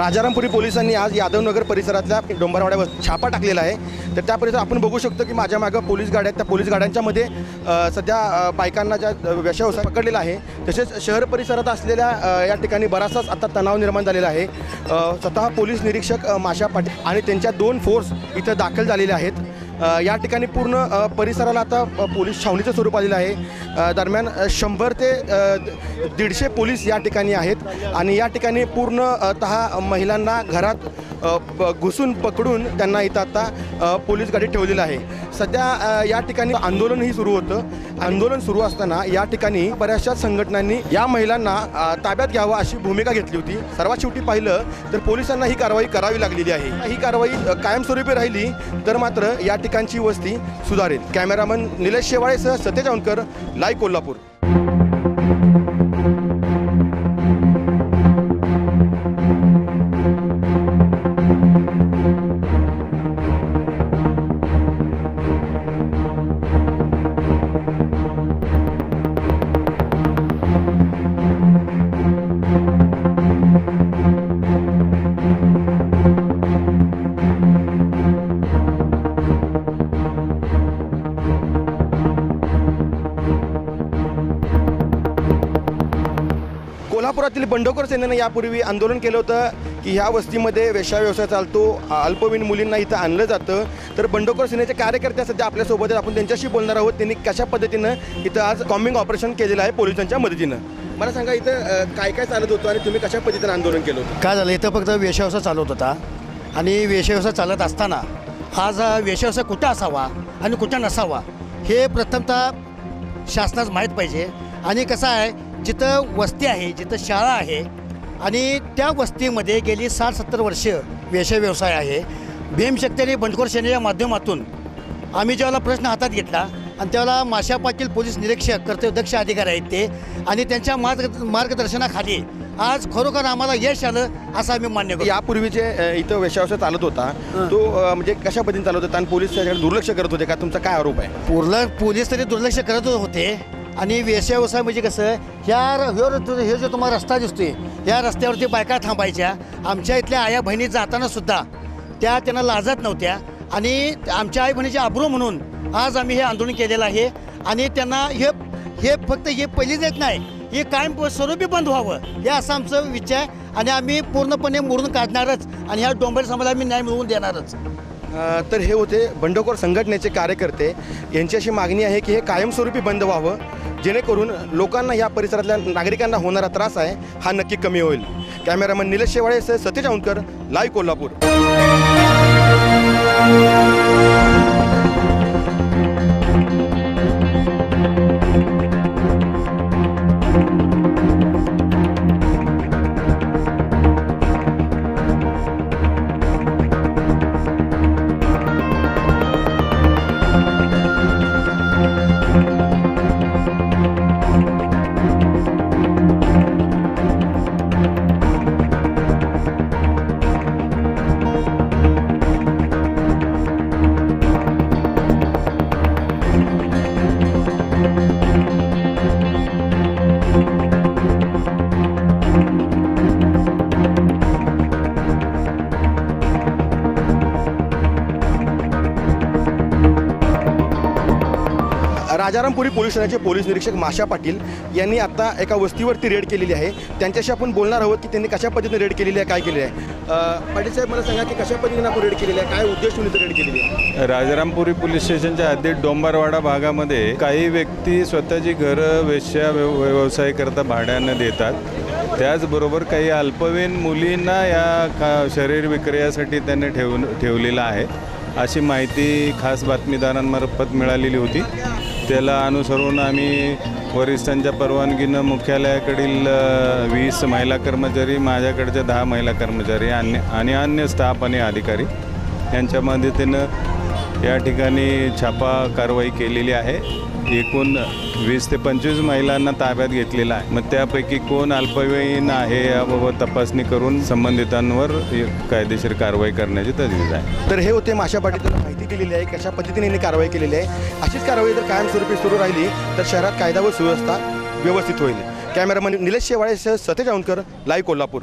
राजारामपुरी पोलिसांनी आज यादवनगर परिसरातल्या डोंबरवाड्यावर छापा टाकलेला आहे। तर त्या परिसरात आपण बघू शकतो की माझ्या मागं पोलीस गाड्या आहेत। त्या पोलीस गाड्यांच्यामध्ये सध्या बायकांना ज्या व्यवसाय पकडलेला आहे, तसेच शहर परिसरात असलेल्या या ठिकाणी बराचसाच आता तणाव निर्माण झालेला आहे। स्वतः पोलीस निरीक्षक माशा पाटील आणि त्यांच्या 2 फोर्स इथं दाखल झालेले आहेत। या ठिकाणी पूर्ण परिसराला आता पोलीस छावणीचं स्वरूप आलेलं आहे। दरम्यान 100 ते 150 पोलीस या ठिकाणी आहेत आणि या ठिकाणी पूर्णतः महिलांना घरात घुसून पकडून त्यांना इथं आता पोलीस गाडी ठेवलेलं आहे। सध्या या ठिकाणी आंदोलनही सुरू होतं। आंदोलन सुरू असताना या ठिकाणी बऱ्याचशा संघटनांनी या महिलांना ताब्यात घ्यावं अशी भूमिका घेतली होती। सर्वात शेवटी पाहिलं तर पोलिसांना ही कारवाई करावी लागलेली आहे। ही कारवाई कायमस्वरूपी राहिली तर मात्र या ठिकाणची वस्ती सुधारेल। कॅमेरामन निलेश शेवाळेसह सतेज औंधकर, लाईव्ह कोल्हापूर। कोल्हापुरातील बंडखोर सेनेनं यापूर्वी आंदोलन केलं होतं की ह्या वस्तीमध्ये वेश्या व्यवसाय चालतो, अल्पवयीन मुलींना इथं आणलं जातं। तर बंडखोर सेनेचे कार्यकर्ते सध्या आपल्यासोबत आहेत, आपण त्यांच्याशी बोलणार आहोत। त्यांनी कशा पद्धतीनं इथं आज कॉम्बिंग ऑपरेशन केलेलं आहे पोलिसांच्या मदतीनं। मला सांगा इथं काय काय चालत होतं आणि तुम्ही कशा पद्धतीनं आंदोलन केलं होतं? काय झालं, इथं फक्त वेश्या व्यवसाय चालत होता आणि वेश्या व्यवसाय चालत असताना आज वेश्या व्यवसाय कुठं असावा आणि कुठं नसावा हे प्रथमतः शासनास माहीत पाहिजे। आणि कसं आहे, जिथं वस्ती आहे, जिथं शाळा आहे आणि त्या वस्तीमध्ये गेली 60-70 वर्ष वेश्या व्यवसाय आहे। भीमशक्ती आणि बंडखोर सेनेच्या माध्यमातून आम्ही ज्यावेळेला प्रश्न हातात घेतला आणि त्यावेळेला माशा पाटील पोलीस निरीक्षक कर्तव्यदक्ष अधिकारी आहेत ते, आणि त्यांच्या मार्गदर्शनाखाली आज खरोखर आम्हाला यश आलं असं आम्ही मान्य करतो। यापूर्वीचे इथं वेश्या व्यवसाय चालत होता तो म्हणजे कशा पद्धतीने चालत होता आणि पोलीस त्याच्याकडे दुर्लक्ष करत होते का? तुमचा काय आरोप आहे? पोलीस तरी दुर्लक्ष करत होते आणि वेश्या व्यवसाय म्हणजे कसं, हे जो तुम्हाला रस्ता दिसतोय या रस्त्यावरती बायका थांबायच्या। आमच्या इथल्या आया बहिणी जाताना सुद्धा त्यांना लाजत नव्हत्या आणि आमच्या आई बहिणीची आबरू म्हणून आज आम्ही हे आंदोलन केलेलं आहे। आणि त्यांना हे फक्त हे पहिलीच येत नाही, हे कायम स्वरूपी बंद व्हावं हे असं आमचं विचार आहे आणि आम्ही पूर्णपणे मोडून काढणारच आणि ह्या डोंबरी समाजाला आम्ही न्याय मिळवून देणारच। तर हे होते बंडखोर संघटनेचे कार्यकर्ते। यांची अशी मागणी आहे की हे कायमस्वरूपी बंद व्हावं, जेणेकरून लोकांना या परिसरातल्या नागरिकांना होणारा त्रास आहे हा नक्की कमी होईल। कॅमेरामन निलेश शेवाळेसह सतेज औंधकर, लाईव्ह कोल्हापूर। राजारामपुरी पोलीस ठाण्याचे पोलीस निरीक्षक माशा पाटील यांनी आता एका वस्तीवरती रेड केलेली आहे। त्यांच्याशी आपण बोलणार आहोत की त्यांनी कशा पद्धतीने रेड केलेली आहे, काय केले आहे। पाटील साहेब, मला सांगा की कशा पद्धतीने आपण रेड केलेली आहे, काय उद्देश ठेवून रेड केलेली आहे? राजारामपुरी पोलीस स्टेशनच्या हद्दीत डोंबरवाडा भागामध्ये काही व्यक्ती स्वतःची घरं वेश्या व्यवसाय करता भाड्यानं देतात। त्याचबरोबर काही अल्पवयीन मुलींना या शरीर विक्रीसाठी त्यांनी ठेवलेलं आहे अशी माहिती खास बातमीदारांमार्फत मिळालेली होती। त्याला अनुसरून आम्ही वरिष्ठांच्या परवानगीनं मुख्यालयाकडील 20 महिला कर्मचारी, माझ्याकडच्या 10 महिला कर्मचारी आणि अन्य स्टाफ आणि अधिकारी यांच्या मदतीनं या ठिकाणी छापा कारवाई केलेली आहे। एकूण 20 ते 25 महिलांना ताब्यात घेतलेला आहे। मग त्यापैकी कोण अल्पवयीन आहे याबाबत तपासणी करून संबंधितांवर कायदेशीर कारवाई करण्याची तजवीज आहे। तर हे होते माशा पाटील माहिती दिलेली आहे कशा पद्धतीने यांनी कारवाई केलेली आहे। अशीच कारवाई जर कायमस्वरूपी सुरू राहिली तर शहरात कायदा व सुव्यवस्था व्यवस्थित होईल। कॅमेरामन निलेश शेवाळेसह सतेज औंधकर, लाईव्ह कोल्हापूर।